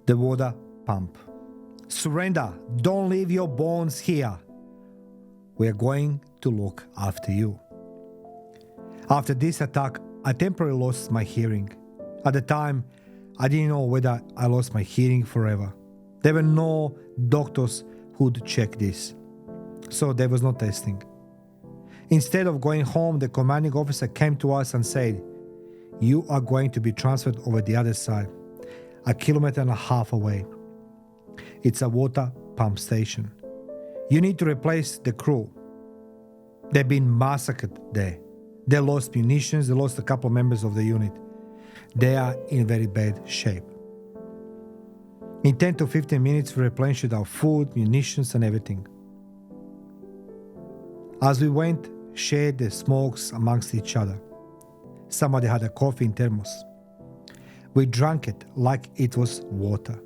The water pump. Surrender. Don't leave your bones here. We are going to look after you. After this attack, I temporarily lost my hearing. At the time, I didn't know whether I lost my hearing forever. There were no doctors who'd check this, so there was no testing. Instead of going home, the commanding officer came to us and said, "You are going to be transferred over the other side, 1.5 kilometers away. It's a water pump station. You need to replace the crew. They've been massacred there. They lost munitions, they lost a couple of members of the unit. They are in very bad shape. In 10 to 15 minutes, we replenished our food, munitions, and everything." As we went, shared the smokes amongst each other. Somebody had a coffee in thermos. We drank it like it was water.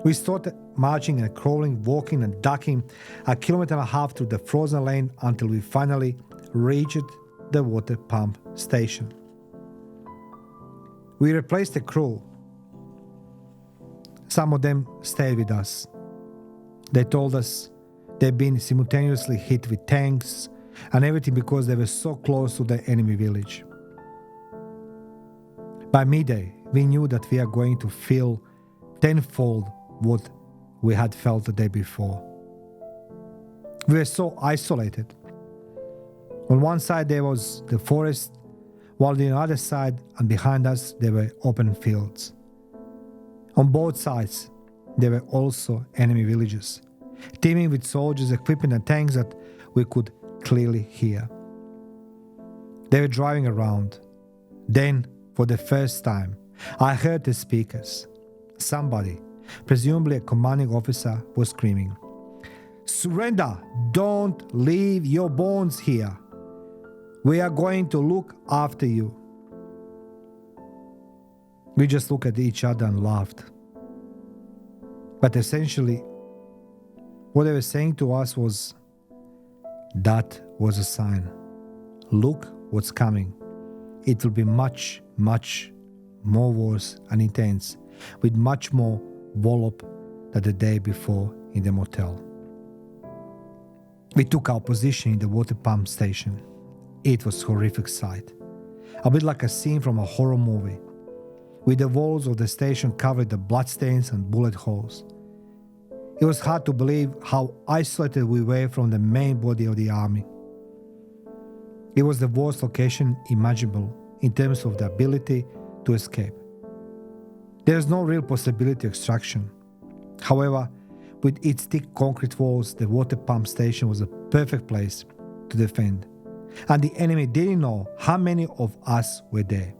We started marching and crawling, walking and ducking 1.5 kilometers through the frozen lane until we finally reached the water pump station. We replaced the crew. Some of them stayed with us. They told us they'd been simultaneously hit with tanks and everything because they were so close to the enemy village. By midday, we knew that we are going to feel tenfold what we had felt the day before. We were so isolated. On one side there was the forest, while on the other side and behind us there were open fields. On both sides there were also enemy villages, teeming with soldiers, equipment and tanks that we could clearly hear. They were driving around. Then, for the first time, I heard the speakers. Somebody, presumably a commanding officer, was screaming, "Surrender! Don't leave your bones here. We are going to look after you." We just looked at each other and laughed. But essentially, what they were saying to us was, that was a sign. Look what's coming. It will be much, much more worse and intense, with much more wallop than the day before in the motel. We took our position in the water pump station. It was a horrific sight, a bit like a scene from a horror movie, with the walls of the station covered with bloodstains and bullet holes. It was hard to believe how isolated we were from the main body of the army. It was the worst location imaginable in terms of the ability to escape. There is no real possibility of extraction. However, with its thick concrete walls, the water pump station was a perfect place to defend, and the enemy didn't know how many of us were there.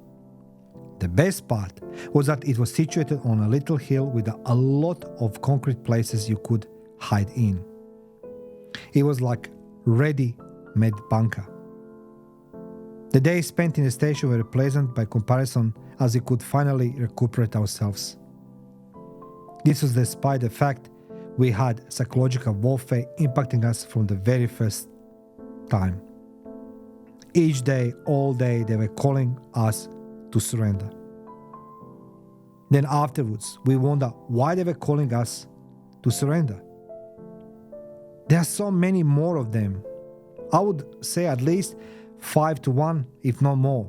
The best part was that it was situated on a little hill with a lot of concrete places you could hide in. It was like ready-made bunker. The days spent in the station were pleasant by comparison, as we could finally recuperate ourselves. This was despite the fact we had psychological warfare impacting us from the very first time. Each day, all day, they were calling us to surrender. Then afterwards, we wonder why they were calling us to surrender. There are so many more of them. I would say at least 5 to 1, if not more.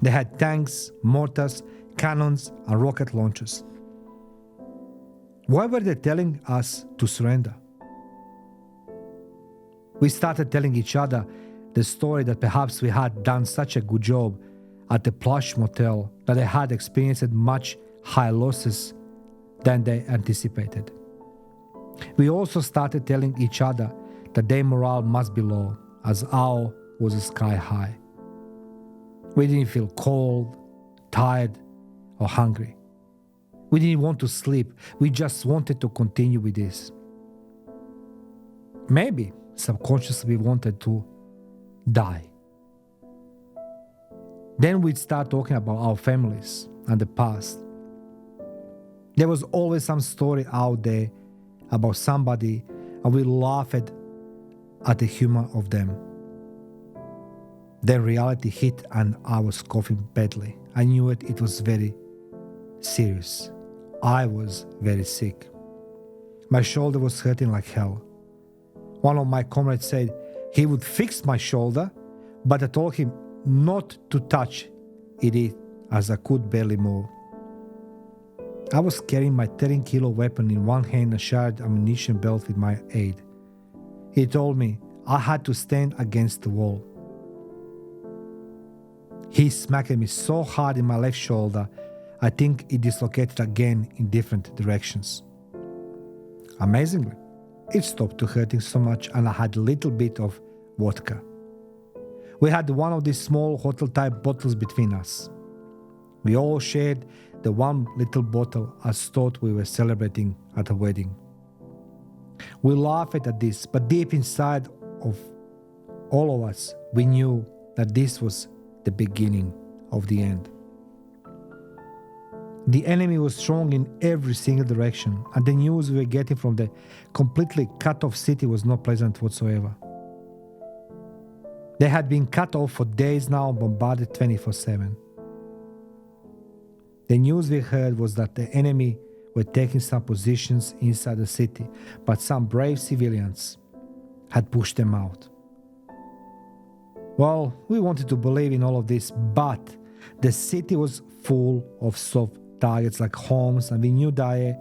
They had tanks, mortars, cannons, and rocket launchers. Why were they telling us to surrender? We started telling each other the story that perhaps we had done such a good job at the plush motel that they had experienced much higher losses than they anticipated. We also started telling each other that their morale must be low, as ours was sky high. We didn't feel cold, tired, or hungry. We didn't want to sleep. We just wanted to continue with this. Maybe subconsciously we wanted to die. Then we'd start talking about our families and the past. There was always some story out there about somebody, and we laughed at the humor of them. Then reality hit and I was coughing badly. I knew it was very serious. I was very sick. My shoulder was hurting like hell. One of my comrades said he would fix my shoulder, but I told him not to touch it as I could barely move. I was carrying my 13-kilo weapon in one hand and a shared ammunition belt with my aide. He told me I had to stand against the wall. He smacked me so hard in my left shoulder, I think it dislocated again in different directions. Amazingly, it stopped hurting so much and I had a little bit of vodka. We had one of these small hotel-type bottles between us. We all shared the one little bottle as thought we were celebrating at a wedding. We laughed at this, but deep inside of all of us, we knew that this was the beginning of the end. The enemy was strong in every single direction, and the news we were getting from the completely cut-off city was not pleasant whatsoever. They had been cut off for days now and bombarded 24/7. The news we heard was that the enemy were taking some positions inside the city, but some brave civilians had pushed them out. Well, we wanted to believe in all of this, but the city was full of soft targets like homes, and we knew that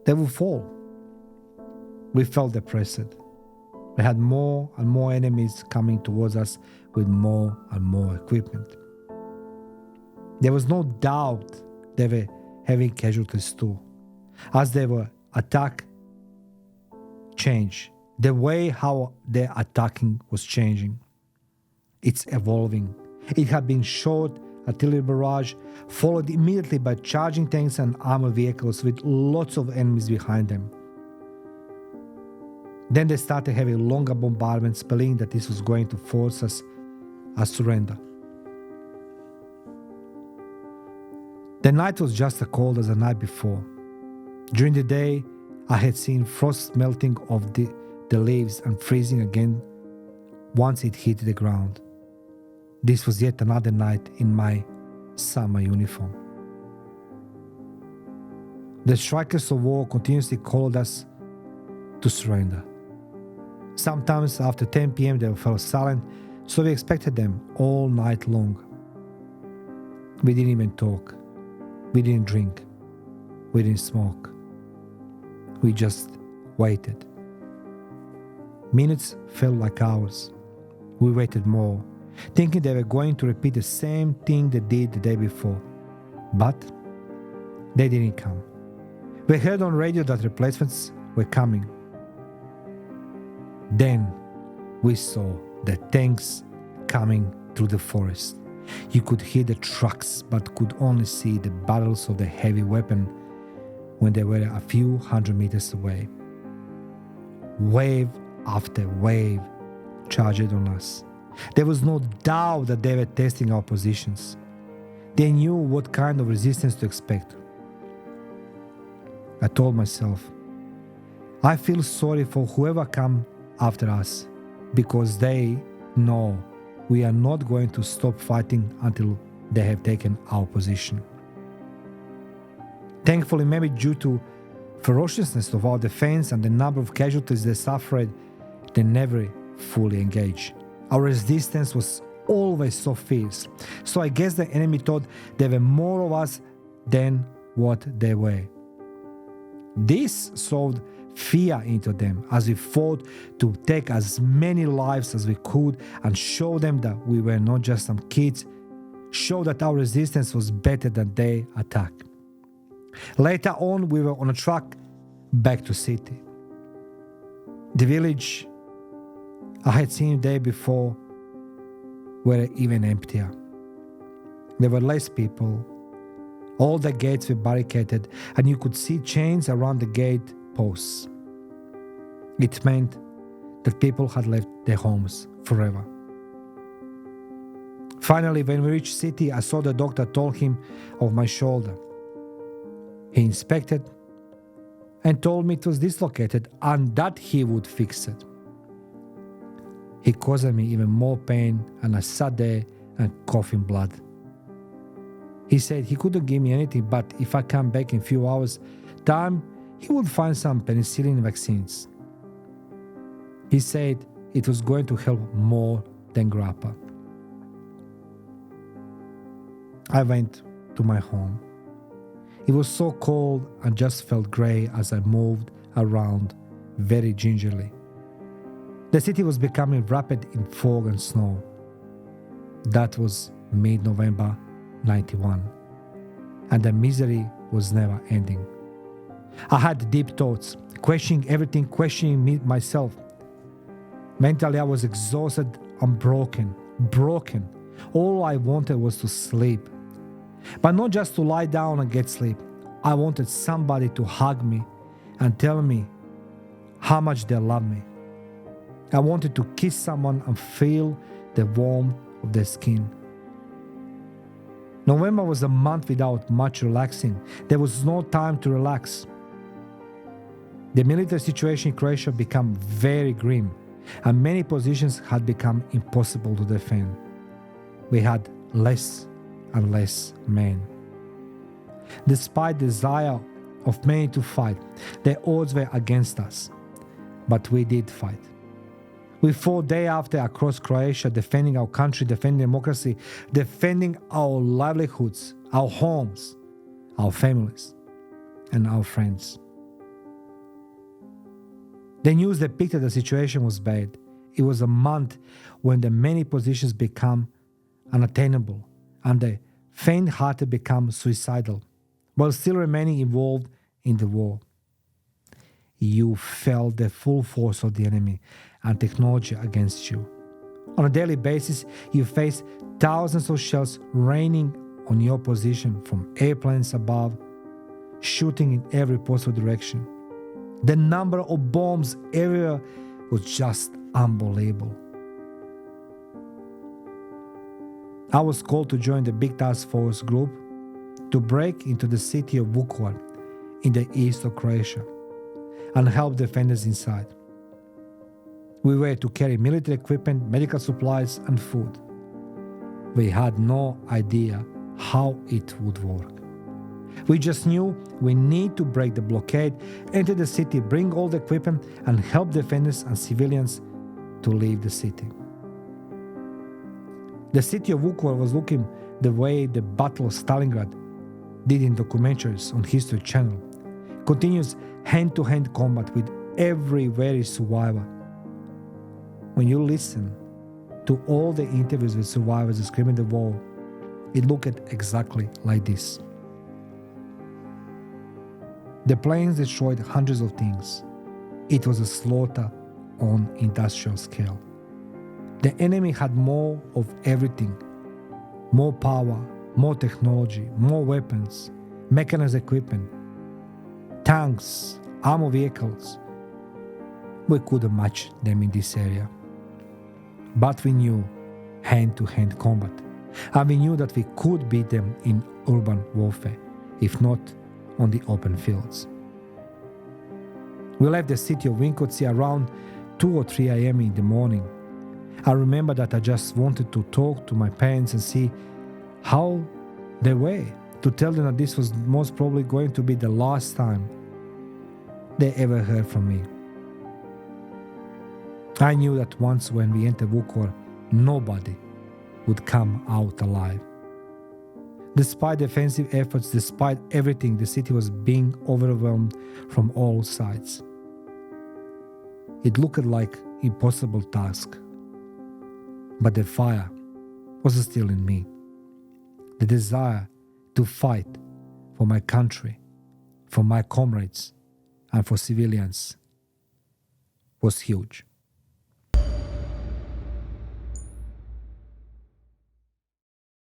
they would fall. We felt depressed. We had more and more enemies coming towards us with more and more equipment. There was no doubt they were having casualties too. As they were attack change, the way how they're attacking was changing. It's evolving. It had been short artillery barrage, followed immediately by charging tanks and armored vehicles with lots of enemies behind them. Then they started having longer bombardments, believing that this was going to force us a surrender. The night was just as cold as the night before. During the day, I had seen frost melting of the leaves and freezing again once it hit the ground. This was yet another night in my summer uniform. The strikers of war continuously called us to surrender. Sometimes after 10 p.m. they fell silent, so we expected them all night long. We didn't even talk. We didn't drink. We didn't smoke. We just waited. Minutes felt like hours. We waited more, thinking they were going to repeat the same thing they did the day before. But they didn't come. We heard on radio that replacements were coming. Then we saw the tanks coming through the forest. You could hear the trucks, but could only see the barrels of the heavy weapon when they were a few hundred meters away. Wave after wave charged on us. There was no doubt that they were testing our positions. They knew what kind of resistance to expect. I told myself, I feel sorry for whoever come after us, because they know we are not going to stop fighting until they have taken our position. Thankfully, maybe due to ferociousness of our defense and the number of casualties they suffered, they never fully engaged. Our resistance was always so fierce, so I guess the enemy thought there were more of us than what they were. This sowed fear into them as we fought to take as many lives as we could and show them that we were not just some kids, show that our resistance was better than their attack. Later on, we were on a truck back to city. The village I had seen the day before were even emptier. There were less people. All the gates were barricaded and you could see chains around the gate posts. It meant that people had left their homes forever. Finally, when we reached city, I saw the doctor told him of my shoulder. He inspected and told me it was dislocated and that he would fix it. He caused me even more pain and I sat there and coughing blood. He said he couldn't give me anything, but if I come back in a few hours' time, he would find some penicillin vaccines. He said it was going to help more than grappa. I went to my home. It was so cold and just felt grey as I moved around very gingerly. The city was becoming wrapped in fog and snow. That was mid-November 91, and the misery was never ending. I had deep thoughts, questioning everything, questioning myself. Mentally, I was exhausted and broken. All I wanted was to sleep. But not just to lie down and get sleep. I wanted somebody to hug me and tell me how much they love me. I wanted to kiss someone and feel the warmth of their skin. November was a month without much relaxing. There was no time to relax. The military situation in Croatia became very grim, and many positions had become impossible to defend. We had less and less men. Despite the desire of many to fight, the odds were against us. But we did fight. We fought day after across Croatia, defending our country, defending democracy, defending our livelihoods, our homes, our families, and our friends. The news depicted the situation was bad. It was a month when the many positions became unattainable and the faint-hearted become suicidal, while still remaining involved in the war. You felt the full force of the enemy and technology against you. On a daily basis, you face thousands of shells raining on your position from airplanes above, shooting in every possible direction. The number of bombs everywhere was just unbelievable. I was called to join the big task force group to break into the city of Vukovar in the east of Croatia and help defenders inside. We were to carry military equipment, medical supplies, and food. We had no idea how it would work. We just knew we need to break the blockade, enter the city, bring all the equipment, and help defenders and civilians to leave the city. The city of Vukovar was looking the way the Battle of Stalingrad did in documentaries on History Channel. Continuous hand-to-hand combat with every very survivor. When you listen to all the interviews with survivors describing the war, it looked exactly like this. The planes destroyed hundreds of things. It was a slaughter on industrial scale. The enemy had more of everything. More power, more technology, more weapons, mechanized equipment, tanks, armored vehicles. We couldn't match them in this area. But we knew hand-to-hand combat, and we knew that we could beat them in urban warfare, if not on the open fields. We left the city of Vinkovci around 2 or 3 a.m. in the morning. I remember that I just wanted to talk to my parents and see how they were, to tell them that this was most probably going to be the last time they ever heard from me. I knew that once when we entered Vukovar, nobody would come out alive. Despite defensive efforts, despite everything, the city was being overwhelmed from all sides. It looked like an impossible task. But the fire was still in me. The desire to fight for my country, for my comrades, and for civilians was huge.